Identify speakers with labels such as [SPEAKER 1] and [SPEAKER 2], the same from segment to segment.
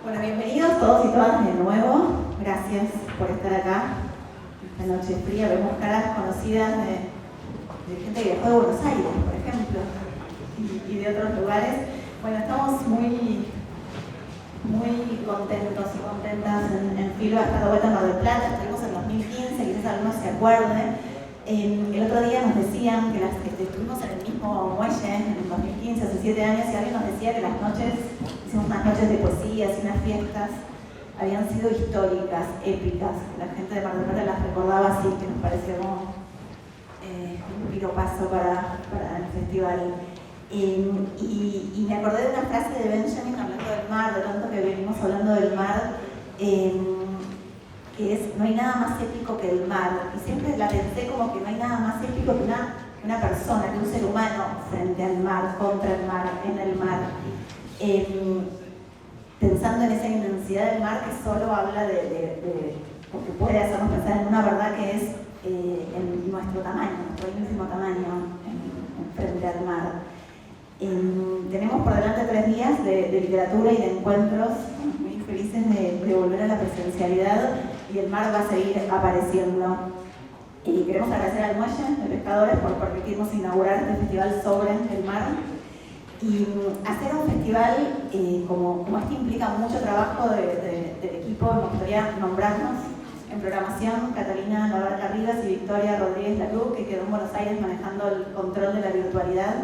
[SPEAKER 1] Bueno, bienvenidos todos y todas de nuevo. Gracias por estar acá esta noche fría. Vemos caras conocidas de gente que viajó de Buenos Aires, por ejemplo, y de otros lugares. Bueno, estamos muy contentos y contentas en Filo a estar de vuelta en Mar del Plata. Estuvimos en 2015, quizás algunos se acuerden. El otro día nos decían que estuvimos en el mismo muelle en el 2015, hace 7 años, y alguien nos decía que las noches, hicimos unas noches de poesías y unas fiestas, habían sido históricas, épicas. La gente de Mar del Plata las recordaba así, que nos pareció como un piropazo para el festival. Y me acordé de una frase de Benjamin hablando del mar, de tanto que venimos hablando del mar, que es: no hay nada más épico que el mar. Y siempre la pensé como que no hay nada más épico que una persona, que un ser humano frente al mar, contra el mar, en el mar. Pensando en esa inmensidad del mar que solo habla porque puede hacernos pensar en una verdad que es en nuestro tamaño, nuestro ínfimo tamaño frente al mar. Tenemos por delante 3 días de literatura y de encuentros muy felices de volver a la presencialidad, y el mar va a seguir apareciendo. Y queremos agradecer al Muelle de Pescadores por permitirnos inaugurar este festival sobre el mar. Y hacer un festival como este implica mucho trabajo del equipo. Me gustaría nombrarnos en programación: Catalina Labarca Rivas y Victoria Rodríguez Lacruz, que quedó en Buenos Aires manejando el control de la virtualidad;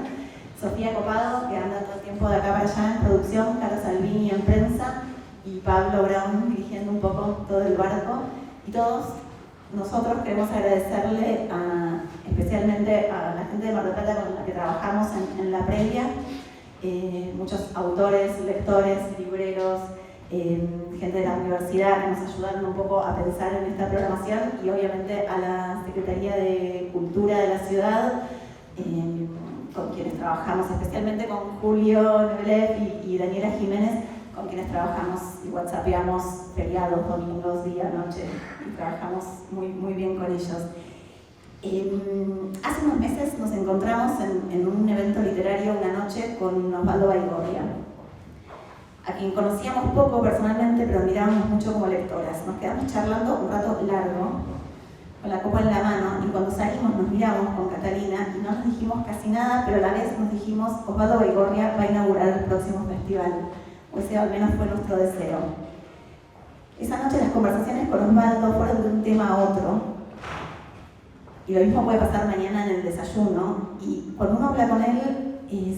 [SPEAKER 1] Sofía Copado, que anda todo el tiempo de acá para allá en producción; Carlos Salvini en prensa; y Pablo Brown dirigiendo un poco todo el barco. Y todos nosotros queremos agradecerle especialmente a la gente de Mar del Plata con la que trabajamos en la previa, muchos autores, lectores, libreros, gente de la universidad que nos ayudaron un poco a pensar en esta programación, y obviamente a la Secretaría de Cultura de la ciudad, con quienes trabajamos, especialmente con Julio Nebelev y Daniela Jiménez, con quienes trabajamos y whatsappeamos feriados, domingos, día, noche, y trabajamos muy bien con ellos. Hace unos meses nos encontramos en un evento literario una noche con Osvaldo Baigorria, a quien conocíamos poco personalmente, pero mirábamos mucho como lectoras. Nos quedamos charlando un rato largo, con la copa en la mano, y cuando salimos nos miramos con Catalina y no nos dijimos casi nada, pero a la vez nos dijimos: Osvaldo Baigorria va a inaugurar el próximo festival, o ese al menos fue nuestro deseo. Esa noche las conversaciones con Osvaldo fueron de un tema a otro, y lo mismo puede pasar mañana en el desayuno, y cuando uno habla con él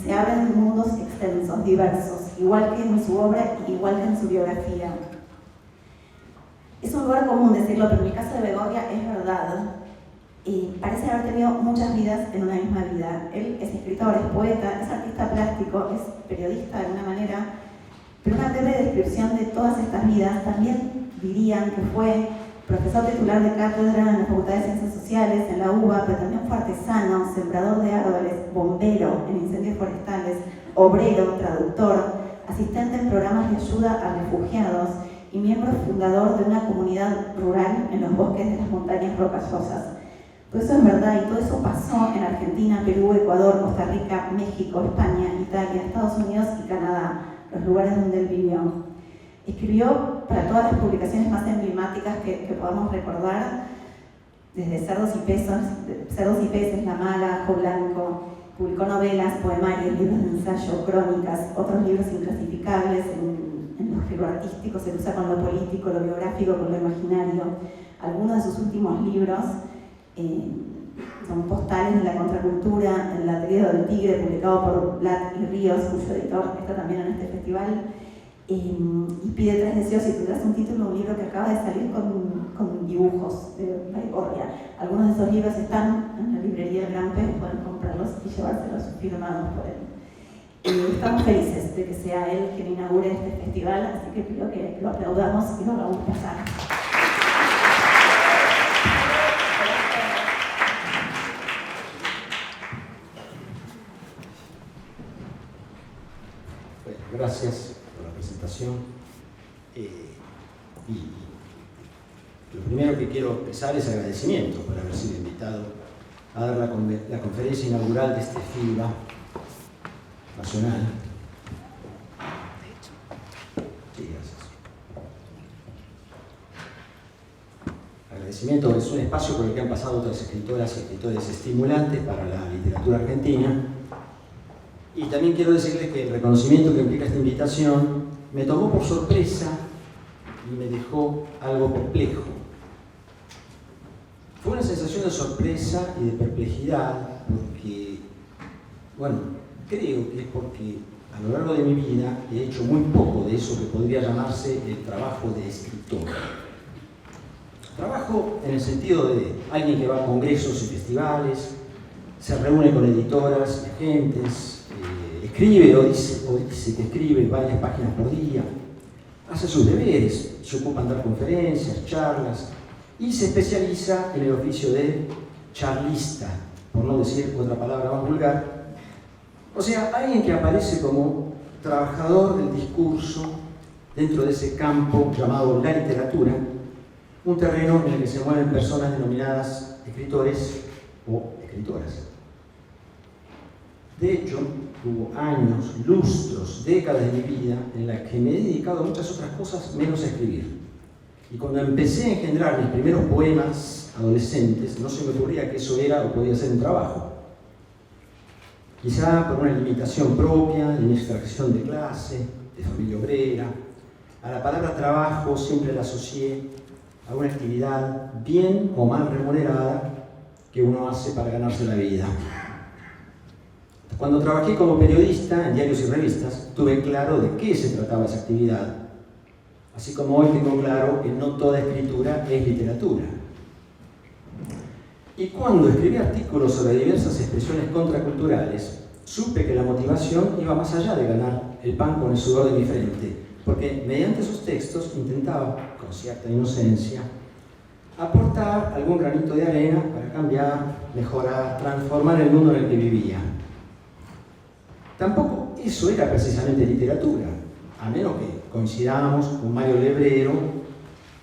[SPEAKER 1] se abren mundos extensos, diversos, igual que en su obra y igual que en su biografía. Es un lugar común decirlo, pero en el caso de Baigorria es verdad. Parece haber tenido muchas vidas en una misma vida. Él es escritor, es poeta, es artista plástico, es periodista de alguna manera, pero una breve descripción de todas estas vidas también dirían que fue profesor titular de cátedra en la Facultad de Ciencias Sociales, en la UBA, pero también fue artesano, sembrador de árboles, bombero en incendios forestales, obrero, traductor, asistente en programas de ayuda a refugiados y miembro fundador de una comunidad rural en los bosques de las montañas rocallosas. Todo eso es verdad, y todo eso pasó en Argentina, Perú, Ecuador, Costa Rica, México, España, Italia, Estados Unidos y Canadá, los lugares donde él vivió. Escribió para todas las publicaciones más emblemáticas que podamos recordar, desde Cerdos y Peces, La Maga, Ajo Blanco. Publicó novelas, poemarios, libros de ensayo, crónicas, otros libros inclasificables. En lo artístico se usa con lo político, lo biográfico con lo imaginario. Algunos de sus últimos libros son Postales de la Contracultura, El ladrido del tigre, publicado por Blat y Ríos, cuyo editor está también en este festival, y Pide 3 deseos, y tendrás un título, un libro que acaba de salir con dibujos de Baigorria. Algunos de esos libros están en la librería del Gran Pez, pueden comprarlos y llevárselos firmados por él. Estamos felices de que sea él quien inaugure este festival, así que pido que lo aplaudamos y lo hagamos pasar.
[SPEAKER 2] Bueno, gracias por la presentación. Y lo primero que quiero expresar es agradecimiento por haber sido invitado a dar la conferencia inaugural de este FIBA nacional. Sí, gracias. agradecimiento es un espacio por el que han pasado otras escritoras y escritores estimulantes para la literatura argentina. Y también quiero decirles que el reconocimiento que implica esta invitación me tomó por sorpresa y me dejó algo perplejo. Fue una sensación de sorpresa y de perplejidad porque, bueno, creo que es porque a lo largo de mi vida he hecho muy poco de eso que podría llamarse el trabajo de escritor. Trabajo en el sentido de alguien que va a congresos y festivales, se reúne con editoras y agentes, escribe o dice que escribe varias páginas por día, hace sus deberes, se ocupa en dar conferencias, charlas y se especializa en el oficio de charlista, por no decir otra palabra más vulgar. O sea, alguien que aparece como trabajador del discurso dentro de ese campo llamado la literatura, un terreno en el que se mueven personas denominadas escritores o escritoras. De hecho, hubo años, lustros, décadas de mi vida en las que me he dedicado a muchas otras cosas menos a escribir. Y cuando empecé a engendrar mis primeros poemas adolescentes, no se me ocurría que eso era o podía ser un trabajo. Quizá por una limitación propia, de mi extracción de clase, de familia obrera, a la palabra trabajo siempre la asocié a una actividad bien o mal remunerada que uno hace para ganarse la vida. Cuando trabajé como periodista en diarios y revistas, tuve claro de qué se trataba esa actividad, así como hoy tengo claro que no toda escritura es literatura. Y cuando escribí artículos sobre diversas expresiones contraculturales, supe que la motivación iba más allá de ganar el pan con el sudor de mi frente, porque mediante sus textos intentaba, con cierta inocencia, aportar algún granito de arena para cambiar, mejorar, transformar el mundo en el que vivía. Tampoco eso era precisamente literatura, a menos que coincidamos con Mario Lebrero,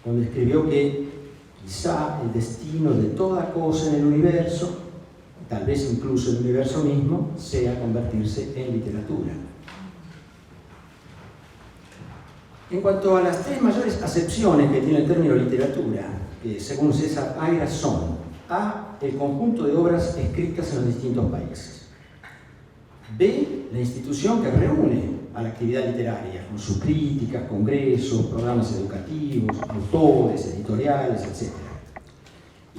[SPEAKER 2] cuando escribió que quizá el destino de toda cosa en el universo, tal vez incluso el universo mismo, sea convertirse en literatura. En cuanto a las tres mayores acepciones que tiene el término literatura, que según César Aira son: A, el conjunto de obras escritas en los distintos países; B, la institución que reúne a la actividad literaria, con sus críticas, congresos, programas educativos, autores, editoriales, etc.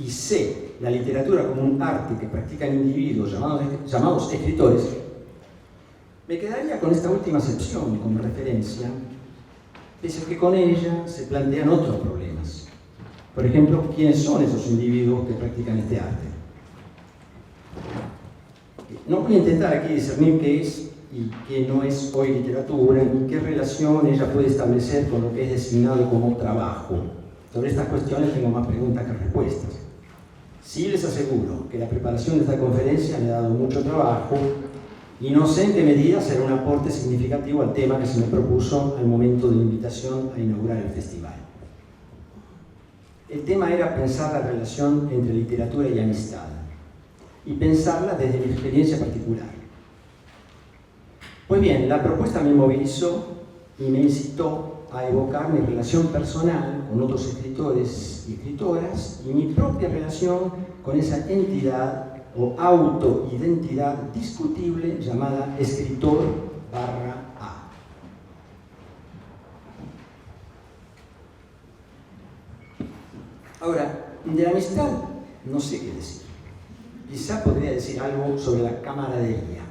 [SPEAKER 2] Y C, la literatura como un arte que practican individuos llamados escritores. Me quedaría con esta última acepción como referencia, pese a que con ella se plantean otros problemas. Por ejemplo, ¿quiénes son esos individuos que practican este arte? No voy a intentar aquí discernir qué es y qué no es hoy literatura, ni qué relación ella puede establecer con lo que es designado como trabajo. Sobre estas cuestiones tengo más preguntas que respuestas. Sí les aseguro que la preparación de esta conferencia me ha dado mucho trabajo y no sé en qué medida será un aporte significativo al tema que se me propuso al momento de la invitación a inaugurar el festival. El tema era pensar la relación entre literatura y amistad, y pensarla desde mi experiencia particular. Pues bien, la propuesta me movilizó y me incitó a evocar mi relación personal con otros escritores y escritoras y mi propia relación con esa entidad o autoidentidad discutible llamada escritor/A. Ahora, de la amistad no sé qué decir. Quizá podría decir algo sobre la camaradería.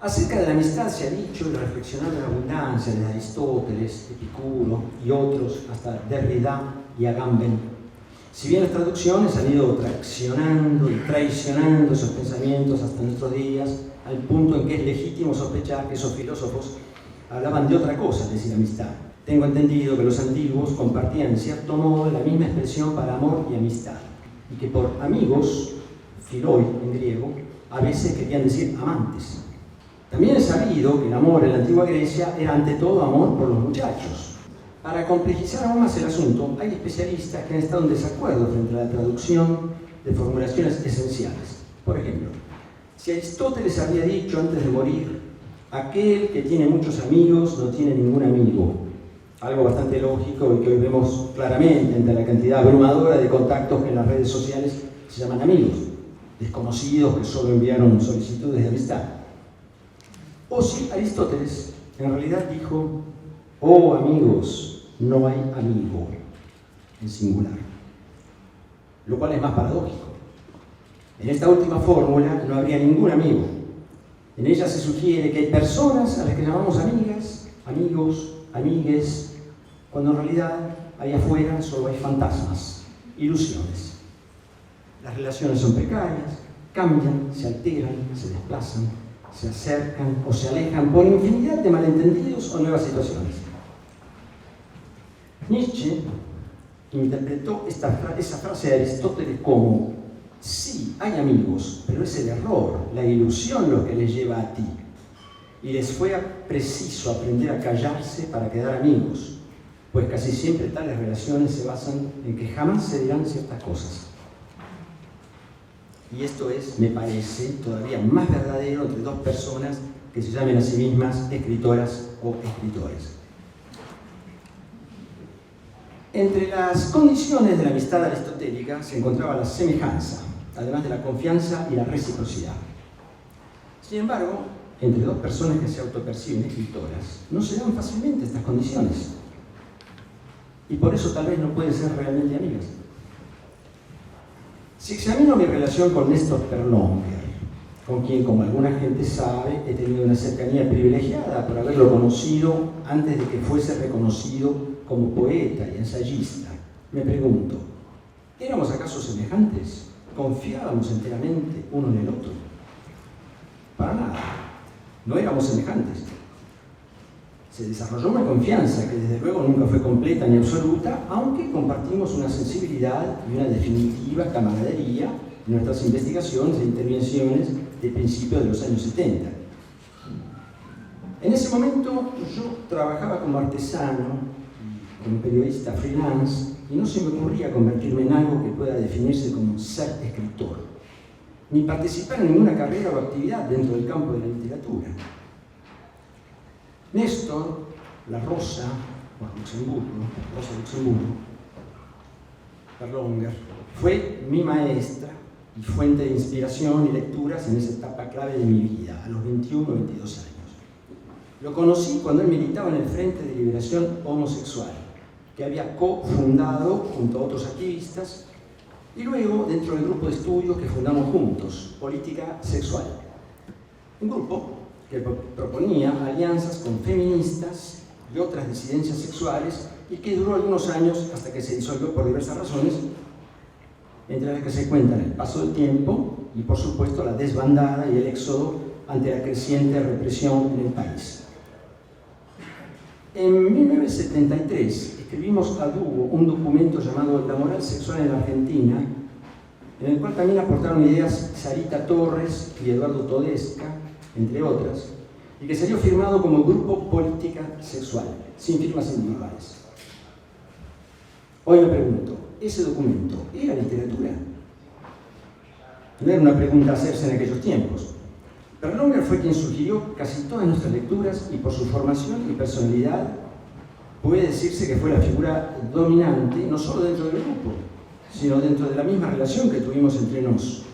[SPEAKER 2] Acerca de la amistad se ha dicho y reflexionado en abundancia de Aristóteles, Epicuro y otros, hasta Derrida y Agamben. Si bien las traducciones han ido traccionando y traicionando esos pensamientos hasta nuestros días, al punto en que es legítimo sospechar que esos filósofos hablaban de otra cosa, es decir, amistad. Tengo entendido que los antiguos compartían en cierto modo la misma expresión para amor y amistad, y que por amigos, philoi en griego, a veces querían decir amantes. También he sabido que el amor en la antigua Grecia era ante todo amor por los muchachos. Para complejizar aún más el asunto, hay especialistas que han estado en desacuerdo frente a la traducción de formulaciones esenciales. Por ejemplo, si Aristóteles había dicho antes de morir: aquel que tiene muchos amigos no tiene ningún amigo, algo bastante lógico y que hoy vemos claramente entre la cantidad abrumadora de contactos que en las redes sociales se llaman amigos, desconocidos que solo enviaron solicitudes de amistad. O si Aristóteles en realidad dijo: oh amigos, no hay amigo, en singular. Lo cual es más paradójico. En esta última fórmula no habría ningún amigo. En ella se sugiere que hay personas a las que llamamos amigas, amigos, amigues, cuando en realidad ahí afuera solo hay fantasmas, ilusiones. Las relaciones son precarias, cambian, se alteran, se desplazan, se acercan o se alejan por infinidad de malentendidos o nuevas situaciones. Nietzsche interpretó esa frase de Aristóteles como: sí, hay amigos, pero es el error, la ilusión lo que les lleva a ti. Y les fue preciso aprender a callarse para quedar amigos, pues casi siempre tales relaciones se basan en que jamás se dirán ciertas cosas. Y esto es, me parece, todavía más verdadero entre dos personas que se llamen a sí mismas escritoras o escritores. Entre las condiciones de la amistad aristotélica se encontraba la semejanza, además de la confianza y la reciprocidad. Sin embargo, entre dos personas que se autoperciben escritoras, no se dan fácilmente estas condiciones. Y por eso tal vez no pueden ser realmente amigas. Si examino mi relación con Néstor Perlonger, con quien, como alguna gente sabe, he tenido una cercanía privilegiada por haberlo conocido antes de que fuese reconocido como poeta y ensayista, me pregunto: ¿éramos acaso semejantes? ¿Confiábamos enteramente uno en el otro? Para nada, no éramos semejantes. Se desarrolló una confianza que desde luego nunca fue completa ni absoluta, aunque compartimos una sensibilidad y una definitiva camaradería en nuestras investigaciones e intervenciones de principios de los años 70. En ese momento yo trabajaba como artesano, como periodista freelance, y no se me ocurría convertirme en algo que pueda definirse como ser escritor, ni participar en ninguna carrera o actividad dentro del campo de la literatura. Néstor, la Rosa Luxemburgo, Perlonger, fue mi maestra y fuente de inspiración y lecturas en esa etapa clave de mi vida, a los 21 o 22 años. Lo conocí cuando él militaba en el Frente de Liberación Homosexual, que había cofundado junto a otros activistas, y luego dentro del grupo de estudios que fundamos juntos, Política Sexual. Un grupo que proponía alianzas con feministas y otras disidencias sexuales y que duró algunos años hasta que se disolvió por diversas razones, entre las que se cuentan el paso del tiempo y, por supuesto, la desbandada y el éxodo ante la creciente represión en el país. En 1973 escribimos a dúo un documento llamado La moral sexual en la Argentina, en el cual también aportaron ideas Sarita Torres y Eduardo Todesca, entre otras, y que salió firmado como Grupo Política Sexual, sin firmas individuales. Hoy me pregunto, ¿ese documento era literatura? No era una pregunta a hacerse en aquellos tiempos. Perlonger fue quien sugirió casi todas nuestras lecturas y por su formación y personalidad puede decirse que fue la figura dominante no solo dentro del grupo, sino dentro de la misma relación que tuvimos entre nos.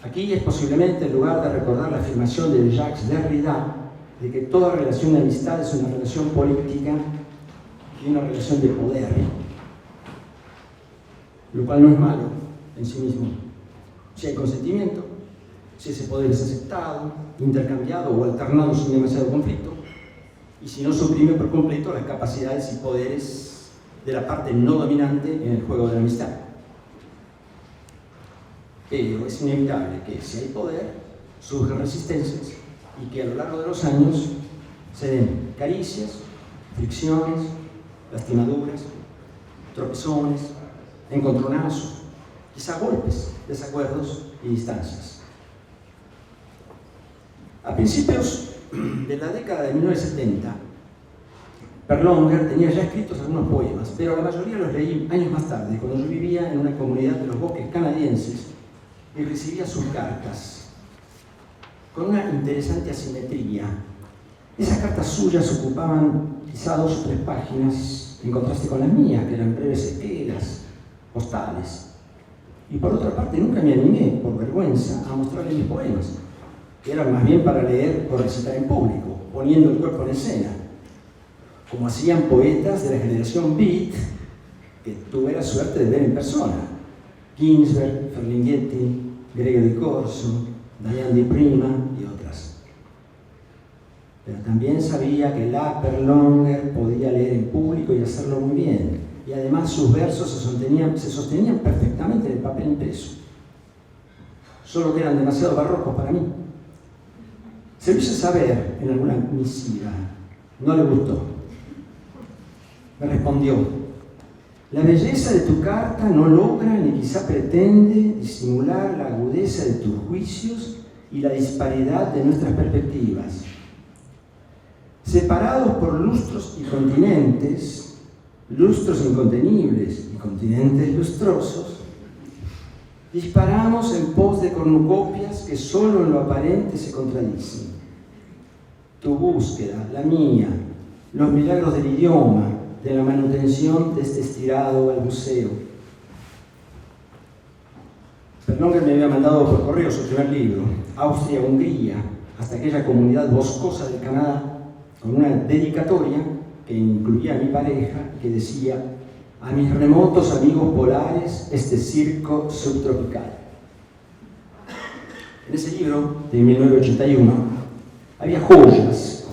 [SPEAKER 2] Aquí es posiblemente el lugar de recordar la afirmación de Jacques Derrida de que toda relación de amistad es una relación política y una relación de poder, lo cual no es malo en sí mismo. Si hay consentimiento, si ese poder es aceptado, intercambiado o alternado sin demasiado conflicto, y si no suprime por completo las capacidades y poderes de la parte no dominante en el juego de la amistad. Pero es inevitable que si hay poder, surgen resistencias y que a lo largo de los años se den caricias, fricciones, lastimaduras, tropezones, encontronazos, quizá golpes, desacuerdos y distancias. A principios de la década de 1970, Perlonger tenía ya escritos algunos poemas, pero la mayoría los leí años más tarde, cuando yo vivía en una comunidad de los bosques canadienses y recibía sus cartas con una interesante asimetría. Esas cartas suyas ocupaban quizá 2 o 3 páginas, en contraste con las mías, que eran breves esquelas, postales. Y por otra parte, nunca me animé, por vergüenza, a mostrarle mis poemas, que eran más bien para leer o recitar en público, poniendo el cuerpo en escena, como hacían poetas de la generación Beat, que tuve la suerte de ver en persona: Ginsberg, Ferlinghetti, Gregory Corso, Diane di Prima y otras. Pero también sabía que la Perlonger podía leer en público y hacerlo muy bien, y además sus versos se sostenían perfectamente en el papel impreso, solo que eran demasiado barrocos para mí. Se lo hice saber en alguna misiva, no le gustó. Me respondió: la belleza de tu carta no logra ni quizá pretende disimular la agudeza de tus juicios y la disparidad de nuestras perspectivas. Separados por lustros y continentes, lustros incontenibles y continentes lustrosos, disparamos en pos de cornucopias que solo en lo aparente se contradicen. Tu búsqueda, la mía, los milagros del idioma, de la manutención de este estirado balbuceo. Perlonger me había mandado por correo su primer libro, Austria-Hungría, hasta aquella comunidad boscosa del Canadá, con una dedicatoria que incluía a mi pareja y que decía: a mis remotos amigos polares, este circo subtropical. En ese libro de 1981 había joyas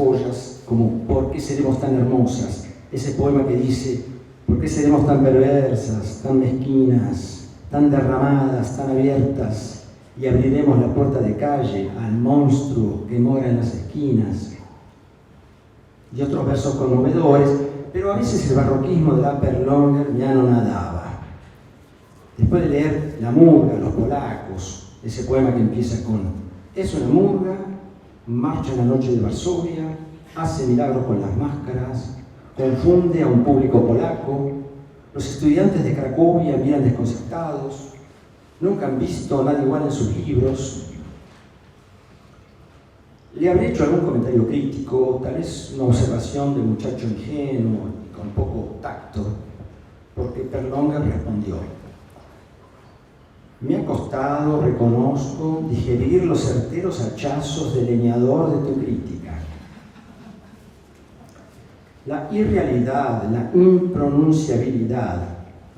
[SPEAKER 2] como ¿por qué seremos tan hermosas? Ese poema que dice: ¿por qué seremos tan perversas, tan mezquinas, tan derramadas, tan abiertas? Y abriremos la puerta de calle al monstruo que mora en las esquinas. Y otros versos conmovedores, pero a veces el barroquismo de la Perlonger me anonadaba. Después de leer La murga, los polacos, ese poema que empieza con: es una murga, marcha en la noche de Varsovia, hace milagros con las máscaras, confunde a un público polaco, los estudiantes de Cracovia miran desconcertados, nunca han visto a nadie igual en sus libros. Le habré hecho algún comentario crítico, tal vez una observación de muchacho ingenuo y con poco tacto, porque Perlonger respondió: me ha costado, reconozco, digerir los certeros hachazos del leñador de tu crítica. La irrealidad, la impronunciabilidad,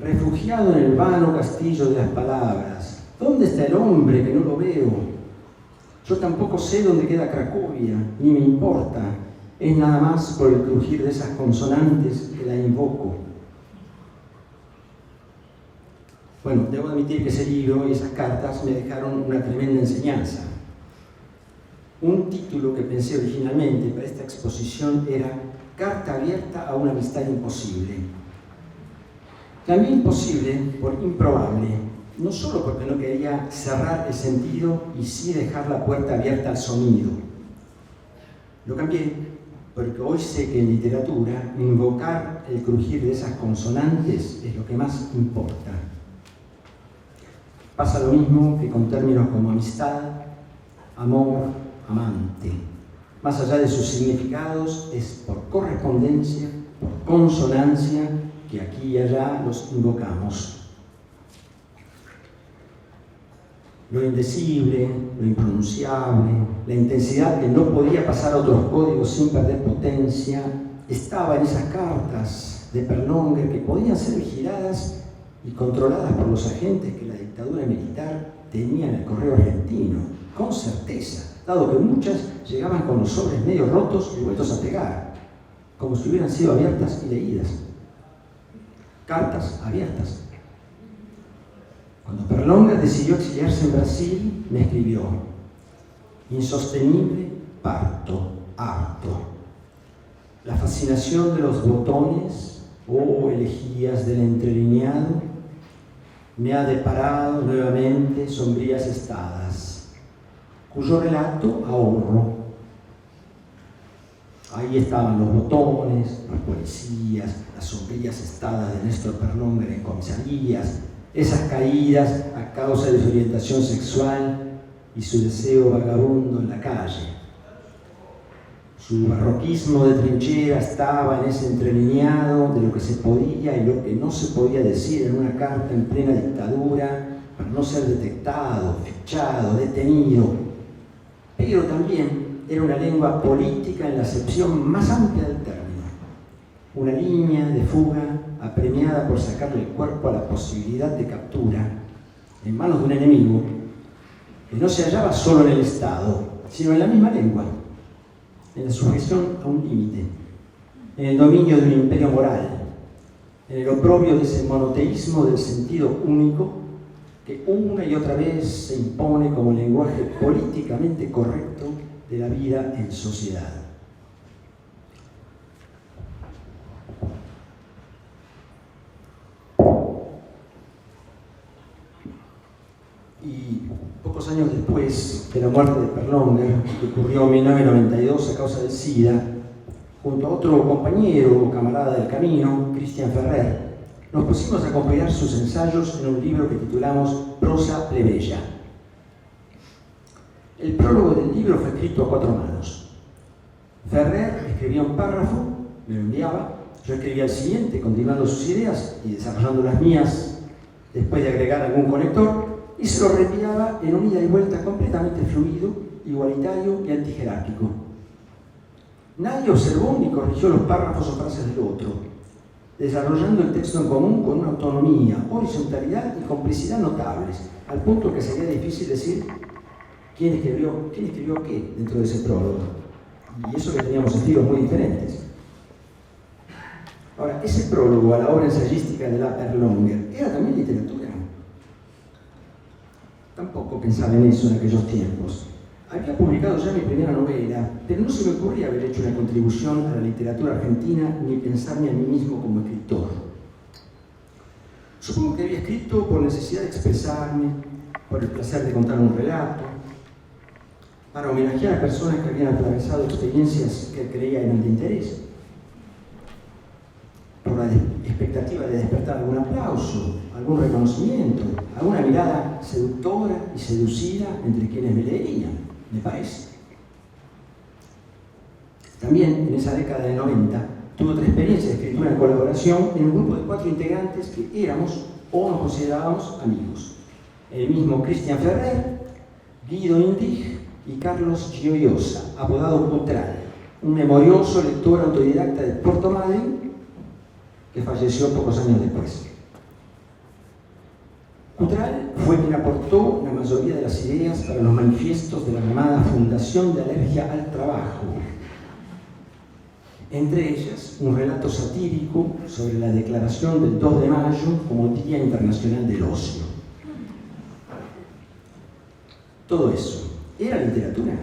[SPEAKER 2] refugiado en el vano castillo de las palabras. ¿Dónde está el hombre que no lo veo? Yo tampoco sé dónde queda Cracovia, ni me importa. Es nada más por el crujir de esas consonantes que la invoco. Bueno, debo admitir que ese libro y esas cartas me dejaron una tremenda enseñanza. Un título que pensé originalmente para esta exposición era Carta abierta a una amistad imposible. También imposible por improbable, no solo porque no quería cerrar el sentido y sí dejar la puerta abierta al sonido. Lo cambié porque hoy sé que en literatura invocar el crujir de esas consonantes es lo que más importa. Pasa lo mismo que con términos como amistad, amor, amante. Más allá de sus significados, es por correspondencia, por consonancia, que aquí y allá los invocamos. Lo indecible, lo impronunciable, la intensidad que no podía pasar a otros códigos sin perder potencia, estaba en esas cartas de Perlonger que podían ser vigiladas y controladas por los agentes que la dictadura militar tenía en el correo argentino, con certeza, dado que muchas llegaban con los sobres medio rotos y vueltos a pegar, como si hubieran sido abiertas y leídas. Cartas abiertas. Cuando Perlonger decidió exiliarse en Brasil, me escribió: insostenible parto, harto. La fascinación de los botones, elegías del entrelineado, me ha deparado nuevamente sombrías estadas, cuyo relato ahorro. Ahí estaban los botones, las poesías, las sombrías estadas de Néstor Perlonger en comisarías, esas caídas a causa de su orientación sexual y su deseo vagabundo en la calle. Su barroquismo de trinchera estaba en ese entrelineado de lo que se podía y lo que no se podía decir en una carta en plena dictadura para no ser detectado, fichado, detenido. Pero también era una lengua política en la acepción más amplia del término. Una línea de fuga apremiada por sacarle el cuerpo a la posibilidad de captura en manos de un enemigo que no se hallaba solo en el Estado, sino en la misma lengua, en la sujeción a un límite, en el dominio de un imperio moral, en el oprobio de ese monoteísmo del sentido único que una y otra vez se impone como lenguaje políticamente correcto de la vida en sociedad. Y pocos años después de la muerte de Perlonger, que ocurrió en 1992 a causa del SIDA, junto a otro compañero o camarada del camino, Christian Ferrer, nos pusimos a compilar sus ensayos en un libro que titulamos Prosa plebeya. El prólogo del libro fue escrito a 4 manos. Ferrer escribía un párrafo, me lo enviaba, yo escribía el siguiente, continuando sus ideas y desarrollando las mías, después de agregar algún conector, y se lo reenviaba en un ida y vuelta completamente fluido, igualitario y antijerárquico. Nadie observó ni corrigió los párrafos o frases del otro, desarrollando el texto en común con una autonomía, horizontalidad y complicidad notables, al punto que sería difícil decir quién escribió qué dentro de ese prólogo. Y eso que teníamos estilos muy diferentes. Ahora, ese prólogo a la obra ensayística de la Perlonger era también literatura. Tampoco pensaba en eso en aquellos tiempos. Había publicado ya mi primera novela, pero no se me ocurría haber hecho una contribución a la literatura argentina ni pensarme a mí mismo como escritor. Supongo que había escrito por necesidad de expresarme, por el placer de contar un relato, para homenajear a personas que habían atravesado experiencias que creía eran de interés, por la expectativa de despertar algún aplauso, algún reconocimiento, alguna mirada seductora y seducida entre quienes me leerían, me parece. También en esa década de 90 tuve otra experiencia de escritura en colaboración en un grupo de 4 integrantes que éramos o nos considerábamos amigos. El mismo Christian Ferrer, Guido Indig y Carlos Gioiosa, apodado Cutral, un memorioso lector autodidacta de Puerto Madryn que falleció pocos años después. Cutral fue quien aportó la mayoría de las ideas para los manifiestos de la llamada Fundación de Alergia al Trabajo. Entre ellas, un relato satírico sobre la declaración del 2 de mayo como Día Internacional del Ocio. Todo eso, ¿era literatura?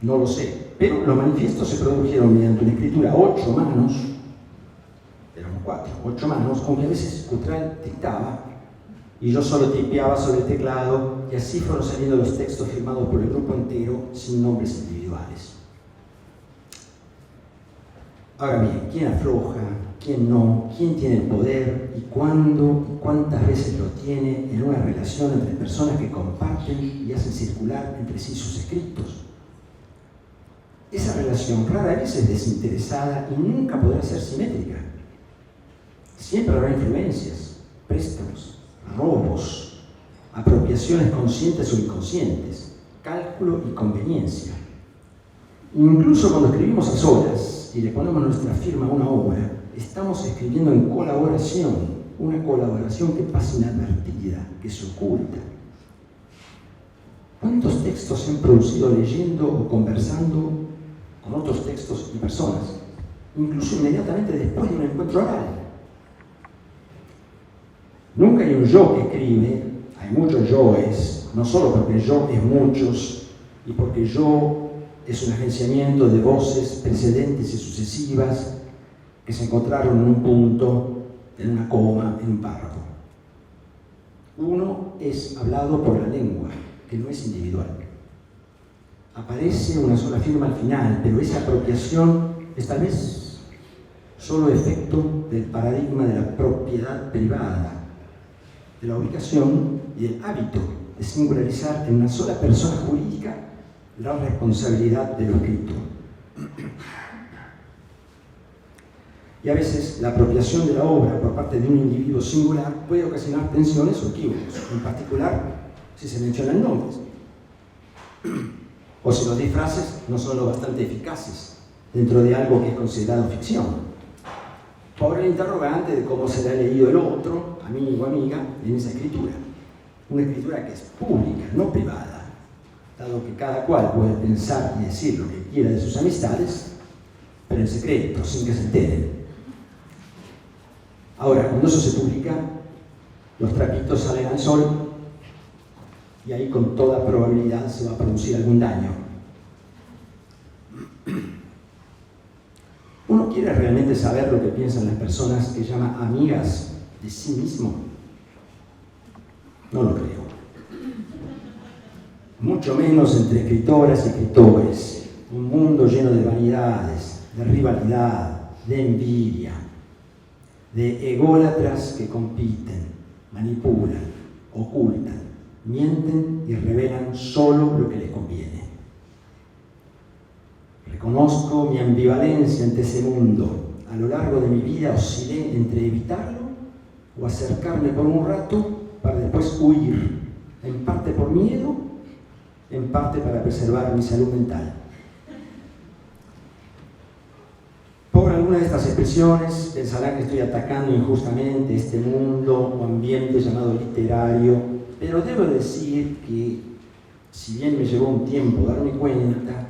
[SPEAKER 2] No lo sé, pero los manifiestos se produjeron mediante una escritura a 8 manos, éramos 8 manos, aunque a veces Cutral dictaba y yo solo tipeaba sobre el teclado, y así fueron saliendo los textos firmados por el grupo entero sin nombres individuales. Ahora bien, ¿quién afloja? ¿Quién no? ¿Quién tiene el poder? ¿Y cuándo? ¿Y cuántas veces lo tiene en una relación entre personas que comparten y hacen circular entre sí sus escritos? Esa relación rara vez es desinteresada y nunca podrá ser simétrica. Siempre habrá influencias, préstamos, robos, apropiaciones conscientes o inconscientes, cálculo y conveniencia. Incluso cuando escribimos a solas y le ponemos nuestra firma a una obra, estamos escribiendo en colaboración, una colaboración que pasa inadvertida, que se oculta. ¿Cuántos textos se han producido leyendo o conversando con otros textos y personas, incluso inmediatamente después de un encuentro oral? Nunca hay un yo que escribe, hay muchos yoes, no solo porque el yo es muchos y porque yo es un agenciamiento de voces precedentes y sucesivas que se encontraron en un punto, en una coma, en un párrafo. Uno es hablado por la lengua, que no es individual. Aparece una sola firma al final, pero esa apropiación es tal vez solo efecto del paradigma de la propiedad privada, de la ubicación y del hábito de singularizar en una sola persona jurídica la responsabilidad de lo escrito. Y a veces la apropiación de la obra por parte de un individuo singular puede ocasionar tensiones o equívocos, en particular si se mencionan nombres, o si los disfraces no son lo bastante eficaces dentro de algo que es considerado ficción. Pobre el interrogante de cómo será leído el otro, amigo o amiga, en esa escritura. Una escritura que es pública, no privada, dado que cada cual puede pensar y decir lo que quiera de sus amistades, pero en secreto, sin que se enteren. Ahora, cuando eso se publica, los trapitos salen al sol y ahí con toda probabilidad se va a producir algún daño. ¿Uno quiere realmente saber lo que piensan las personas que llama amigas de sí mismo? No lo creo. Mucho menos entre escritoras y escritores. Un mundo lleno de vanidades, de rivalidad, de envidia, de ególatras que compiten, manipulan, ocultan, mienten y revelan solo lo que les conviene. Reconozco mi ambivalencia ante ese mundo. A lo largo de mi vida oscilé entre evitarlo o acercarme por un rato para después huir, en parte por miedo, en parte para preservar mi salud mental. Por alguna de estas expresiones pensará que estoy atacando injustamente este mundo o ambiente llamado literario, pero debo decir que, si bien me llevó un tiempo darme cuenta,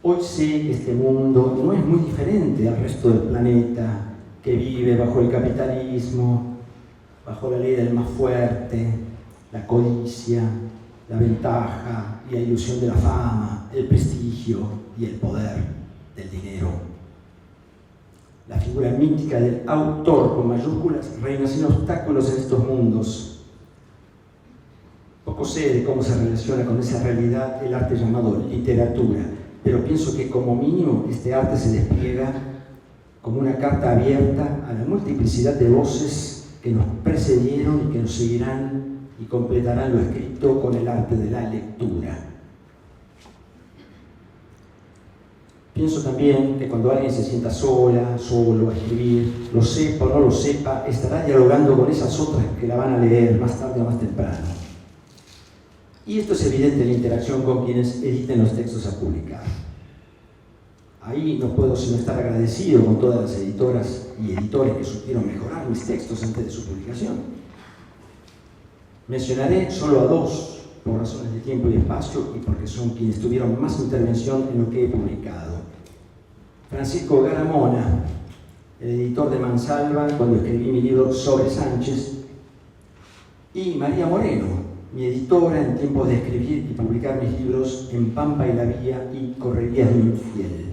[SPEAKER 2] hoy sé que este mundo no es muy diferente al resto del planeta, que vive bajo el capitalismo, bajo la ley del más fuerte, la codicia, la ventaja y la ilusión de la fama, el prestigio y el poder del dinero. La figura mítica del autor con mayúsculas reina sin obstáculos en estos mundos. Poco sé de cómo se relaciona con esa realidad el arte llamado literatura, pero pienso que como mínimo este arte se despliega como una carta abierta a la multiplicidad de voces que nos precedieron y que nos seguirán y completarán lo escrito con el arte de la lectura. Pienso también que cuando alguien se sienta sola, solo a escribir, lo sepa o no lo sepa, estará dialogando con esas otras que la van a leer más tarde o más temprano. Y esto es evidente en la interacción con quienes editen los textos a publicar. Ahí no puedo sino estar agradecido con todas las editoras y editores que supieron mejorar mis textos antes de su publicación. Mencionaré solo a dos, por razones de tiempo y espacio, y porque son quienes tuvieron más intervención en lo que he publicado. Francisco Garamona, el editor de Mansalva, cuando escribí mi libro sobre Sánchez, y María Moreno, mi editora en tiempos de escribir y publicar mis libros en Pampa y la Vía y Correrías de un Infiel.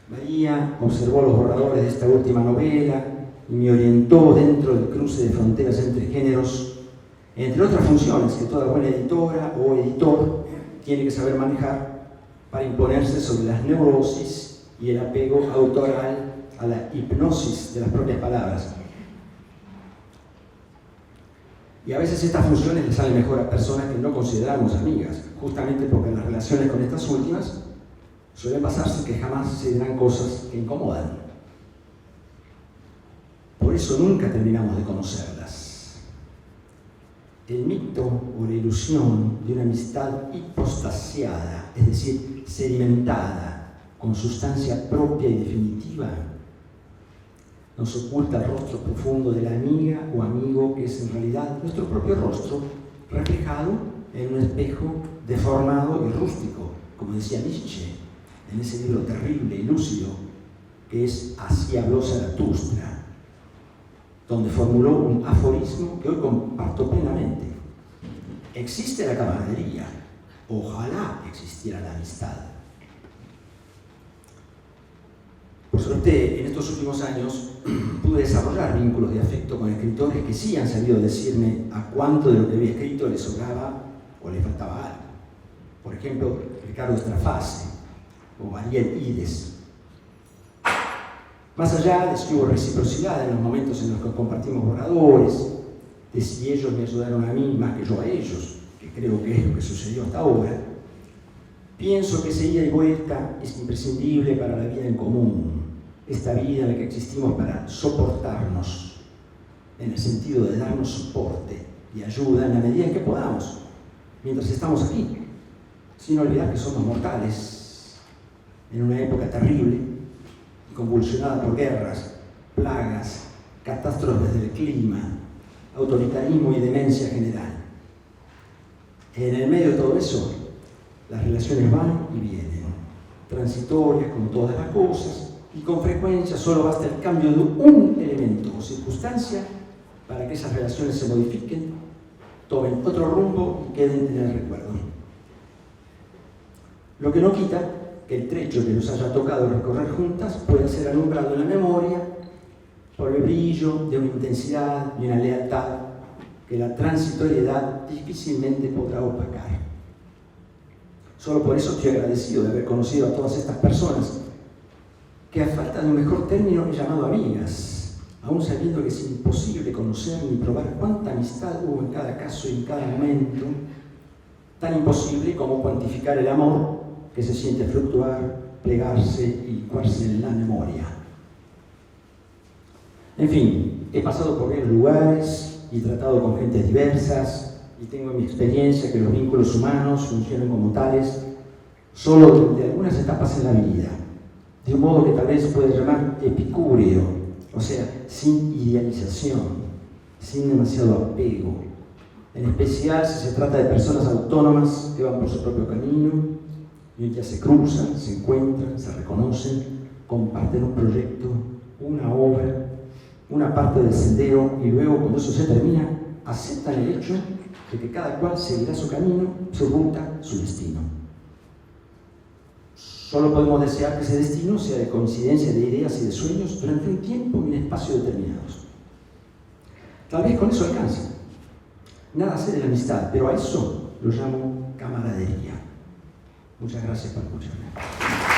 [SPEAKER 2] María observó los borradores de esta última novela y me orientó dentro del cruce de fronteras entre géneros, entre otras funciones que toda buena editora o editor tiene que saber manejar para imponerse sobre las neurosis y el apego autoral a la hipnosis de las propias palabras. Y a veces estas funciones le salen mejor a personas que no consideramos amigas, justamente porque las relaciones con estas últimas suelen pasarse que jamás se dirán cosas que incomodan. Por eso nunca terminamos de conocerlas. El mito o la ilusión de una amistad hipostasiada, es decir, sedimentada, con sustancia propia y definitiva, nos oculta el rostro profundo de la amiga o amigo que es en realidad nuestro propio rostro, reflejado en un espejo deformado y rústico, como decía Nietzsche en ese libro terrible y lúcido que es Así habló Zaratustra, donde formuló un aforismo que hoy comparto plenamente. Existe la camaradería, ojalá existiera la amistad. Por suerte, en estos últimos años pude desarrollar vínculos de afecto con escritores que sí han sabido decirme a cuánto de lo que había escrito les sobraba o le faltaba algo. Por ejemplo, Ricardo Strafase o Ariel Ides. Más allá de si hubo reciprocidad en los momentos en los que compartimos borradores, de si ellos me ayudaron a mí más que yo a ellos, que creo que es lo que sucedió hasta ahora, Pienso que ese ida y vuelta es imprescindible para la vida en común, esta vida en la que existimos para soportarnos, en el sentido de darnos soporte y ayuda en la medida en que podamos, mientras estamos aquí, sin olvidar que somos mortales, en una época terrible y convulsionada por guerras, plagas, catástrofes del clima, autoritarismo y demencia general. En el medio de todo eso, las relaciones van y vienen, transitorias como todas las cosas, y con frecuencia solo basta el cambio de un elemento o circunstancia para que esas relaciones se modifiquen, tomen otro rumbo y queden en el recuerdo. Lo que no quita que el trecho que nos haya tocado recorrer juntas pueda ser alumbrado en la memoria por el brillo de una intensidad y una lealtad que la transitoriedad difícilmente podrá opacar. Solo por eso estoy agradecido de haber conocido a todas estas personas que, a falta de un mejor término, he llamado amigas, aún sabiendo que es imposible conocer ni probar cuánta amistad hubo en cada caso y en cada momento, tan imposible como cuantificar el amor que se siente fluctuar, plegarse y licuarse en la memoria. En fin, he pasado por varios lugares y tratado con gentes diversas, y tengo en mi experiencia que los vínculos humanos funcionan como tales solo durante algunas etapas en la vida, de un modo que tal vez puede llamar epicúreo, o sea, sin idealización, sin demasiado apego, en especial si se trata de personas autónomas que van por su propio camino y ya se cruzan, se encuentran, se reconocen, comparten un proyecto, una obra, una parte del sendero, y luego, cuando eso se termina, aceptan el hecho de que cada cual seguirá su camino, su ruta, su destino. Solo podemos desear que ese destino sea de coincidencia de ideas y de sueños durante un tiempo y un espacio determinados. Tal vez con eso alcance. Nada sé de la amistad, pero a eso lo llamo camaradería. Muchas gracias por escucharme.